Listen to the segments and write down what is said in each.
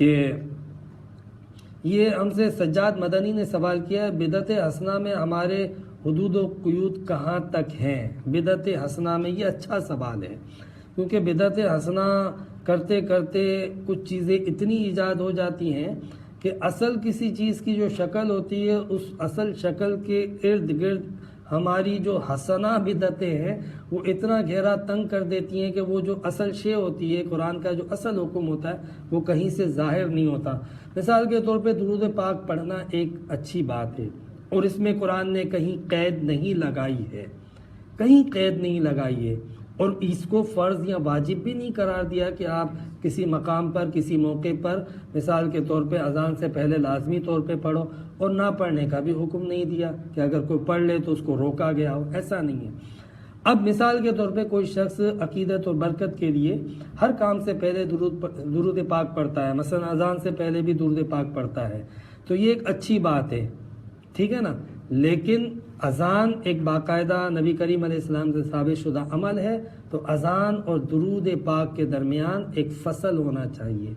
کہ یہ ہم سے سجاد مدنی نے سوال کیا ہے، بدعت حسنہ میں ہمارے حدود و قیود کہاں تک ہیں؟ بدعت حسنہ میں، یہ اچھا سوال ہے، کیونکہ بدعت حسنہ کرتے کرتے کچھ چیزیں اتنی ایجاد ہو جاتی ہیں کہ اصل کسی چیز کی جو شکل ہوتی ہے اس اصل شکل کے ارد گرد ہماری جو حسنہ بدعتیں ہیں وہ اتنا گہرا تنگ کر دیتی ہیں کہ وہ جو اصل شے ہوتی ہے، قرآن کا جو اصل حکم ہوتا ہے، وہ کہیں سے ظاہر نہیں ہوتا۔ مثال کے طور پہ درود پاک پڑھنا ایک اچھی بات ہے، اور اس میں قرآن نے کہیں قید نہیں لگائی ہے، کہیں قید نہیں لگائی ہے، اور اس کو فرض یا واجب بھی نہیں قرار دیا کہ آپ کسی مقام پر کسی موقع پر مثال کے طور پہ اذان سے پہلے لازمی طور پہ پڑھو، اور نہ پڑھنے کا بھی حکم نہیں دیا کہ اگر کوئی پڑھ لے تو اس کو روکا گیا ہو، ایسا نہیں ہے۔ اب مثال کے طور پہ کوئی شخص عقیدت اور برکت کے لیے ہر کام سے پہلے درود پاک پڑھتا ہے، مثلا اذان سے پہلے بھی درود پاک پڑھتا ہے، تو یہ ایک اچھی بات ہے، ٹھیک ہے نا، لیکن اذان ایک باقاعدہ نبی کریم علیہ السلام سے ثابت شدہ عمل ہے، تو اذان اور درود پاک کے درمیان ایک فصل ہونا چاہیے،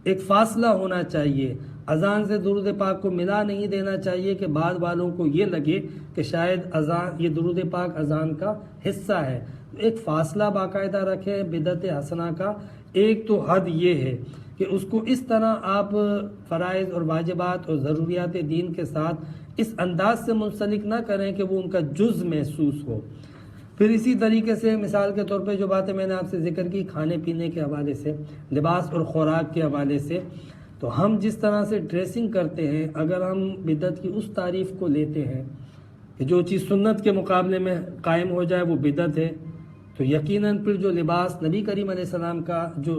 ایک فاصلہ ہونا چاہیے۔ اذان سے درود پاک کو ملا نہیں دینا چاہیے کہ بعض والوں کو یہ لگے کہ شاید اذان، یہ درود پاک اذان کا حصہ ہے۔ ایک فاصلہ باقاعدہ رکھیں بدعت حسنہ کا۔ ایک تو حد یہ ہے کہ اس کو اس طرح آپ فرائض اور واجبات اور ضروریات دین کے ساتھ اس انداز سے منسلک نہ کریں کہ وہ ان کا جز محسوس ہو۔ پھر اسی طریقے سے مثال کے طور پہ جو باتیں میں نے آپ سے ذکر کی کھانے پینے کے حوالے سے، لباس اور خوراک کے حوالے سے، تو ہم جس طرح سے ڈریسنگ کرتے ہیں، اگر ہم بدعت کی اس تعریف کو لیتے ہیں کہ جو چیز سنت کے مقابلے میں قائم ہو جائے وہ بدعت ہے، تو یقیناً پھر جو لباس نبی کریم علیہ السلام کا جو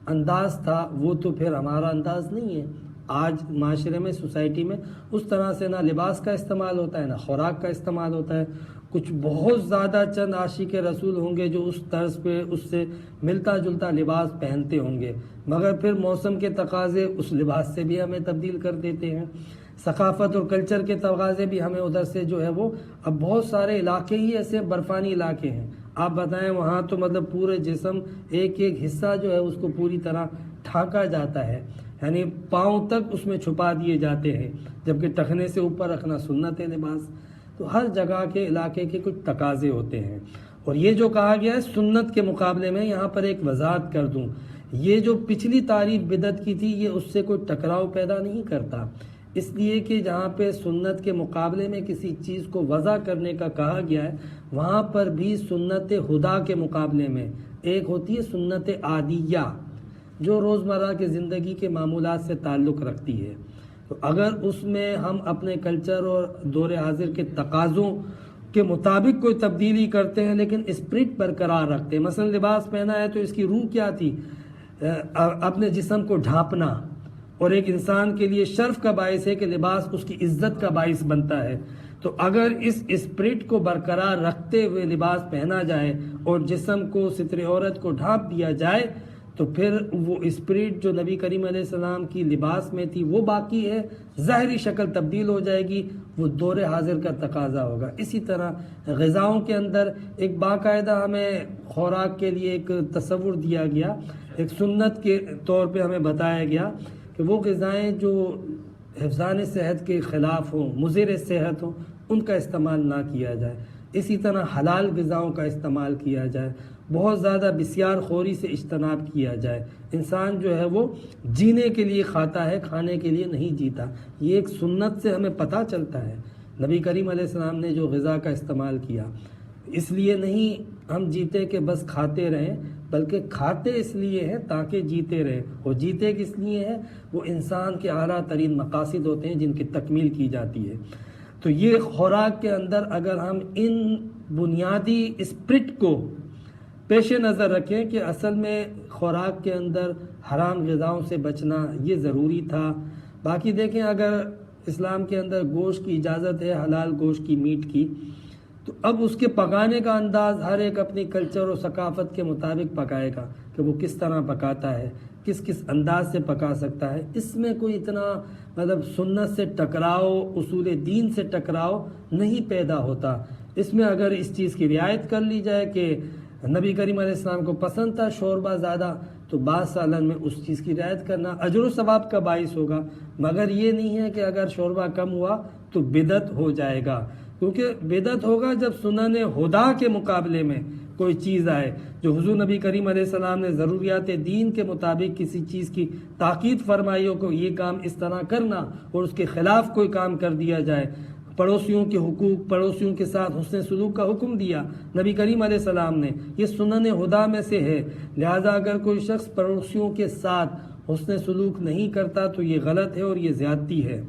انداز تھا وہ تو پھر ہمارا انداز نہیں ہے۔ آج معاشرے میں، سوسائٹی میں اس طرح سے نہ لباس کا استعمال ہوتا ہے نہ خوراک کا استعمال ہوتا ہے۔ کچھ بہت زیادہ چند عاشق رسول ہوں گے جو اس طرز پہ اس سے ملتا جلتا لباس پہنتے ہوں گے، مگر پھر موسم کے تقاضے اس لباس سے بھی ہمیں تبدیل کر دیتے ہیں، ثقافت اور کلچر کے تقاضے بھی ہمیں ادھر سے جو ہے وہ، اب بہت سارے علاقے ہی ایسے برفانی علاقے ہیں، آپ بتائیں وہاں تو مطلب پورے جسم ایک ایک حصہ جو ہے اس کو پوری طرح ڈھانکا جاتا ہے، یعنی پاؤں تک اس میں چھپا دیے جاتے ہیں، جبکہ ٹخنے سے اوپر رکھنا سنت ہے لباس۔ تو ہر جگہ کے علاقے کے کچھ تقاضے ہوتے ہیں، اور یہ جو کہا گیا ہے سنت کے مقابلے میں، یہاں پر ایک وضاحت کر دوں، یہ جو پچھلی تعریف بدعت کی تھی یہ اس سے کوئی ٹکراؤ پیدا نہیں کرتا، اس لیے کہ جہاں پہ سنت کے مقابلے میں کسی چیز کو وضع کرنے کا کہا گیا ہے، وہاں پر بھی سنت خدا کے مقابلے میں ایک ہوتی ہے سنت عادیہ جو روزمرہ کی زندگی کے معمولات سے تعلق رکھتی ہے۔ تو اگر اس میں ہم اپنے کلچر اور دور حاضر کے تقاضوں کے مطابق کوئی تبدیلی کرتے ہیں لیکن اسپرٹ برقرار رکھتے ہیں، مثلا لباس پہنا ہے تو اس کی روح کیا تھی؟ اپنے جسم کو ڈھانپنا، اور ایک انسان کے لیے شرف کا باعث ہے کہ لباس اس کی عزت کا باعث بنتا ہے، تو اگر اس اسپرٹ کو برقرار رکھتے ہوئے لباس پہنا جائے اور جسم کو ستر عورت کو ڈھانپ دیا جائے تو پھر وہ اسپرٹ جو نبی کریم علیہ السلام کی لباس میں تھی وہ باقی ہے، ظاہری شکل تبدیل ہو جائے گی، وہ دور حاضر کا تقاضا ہوگا۔ اسی طرح غذاؤں کے اندر ایک باقاعدہ ہمیں خوراک کے لیے ایک تصور دیا گیا، ایک سنت کے طور پہ ہمیں بتایا گیا کہ وہ غذائیں جو حفظان صحت کے خلاف ہوں، مضر صحت ہوں، ان کا استعمال نہ کیا جائے۔ اسی طرح حلال غذاؤں کا استعمال کیا جائے، بہت زیادہ بسیار خوری سے اجتناب کیا جائے۔ انسان جو ہے وہ جینے کے لیے کھاتا ہے، کھانے کے لیے نہیں جیتا، یہ ایک سنت سے ہمیں پتہ چلتا ہے۔ نبی کریم علیہ السلام نے جو غذا کا استعمال کیا، اس لیے نہیں ہم جیتے کہ بس کھاتے رہیں، بلکہ کھاتے اس لیے ہیں تاکہ جیتے رہیں، اور جیتے کس لیے ہیں؟ وہ انسان کے اعلیٰ ترین مقاصد ہوتے ہیں جن کی تکمیل کی جاتی ہے۔ تو یہ خوراک کے اندر اگر ہم ان بنیادی اسپرٹ کو پیش نظر رکھیں کہ اصل میں خوراک کے اندر حرام غذاؤں سے بچنا یہ ضروری تھا۔ باقی دیکھیں اگر اسلام کے اندر گوشت کی اجازت ہے، حلال گوشت کی، میٹ کی، تو اب اس کے پکانے کا انداز ہر ایک اپنی کلچر اور ثقافت کے مطابق پکائے گا کہ وہ کس طرح پکاتا ہے، کس کس انداز سے پکا سکتا ہے۔ اس میں کوئی اتنا مطلب سنت سے ٹکراؤ، اصول دین سے ٹکراؤ نہیں پیدا ہوتا۔ اس میں اگر اس چیز کی رعایت کر لی جائے کہ نبی کریم علیہ السلام کو پسند تھا شوربہ زیادہ، تو بعض سالن میں اس چیز کی رعایت کرنا اجر و ثواب کا باعث ہوگا، مگر یہ نہیں ہے کہ اگر شوربہ کم ہوا تو بدعت ہو جائے گا، کیونکہ بدعت ہوگا جب سنن ہدا کے مقابلے میں کوئی چیز آئے، جو حضور نبی کریم علیہ السلام نے ضروریات دین کے مطابق کسی چیز کی تاکید فرمائی ہو کہ یہ کام اس طرح کرنا، اور اس کے خلاف کوئی کام کر دیا جائے۔ پڑوسیوں کے حقوق، پڑوسیوں کے ساتھ حسن سلوک کا حکم دیا نبی کریم علیہ السلام نے، یہ سنن ہدا میں سے ہے۔ لہذا اگر کوئی شخص پڑوسیوں کے ساتھ حسن سلوک نہیں کرتا تو یہ غلط ہے اور یہ زیادتی ہے۔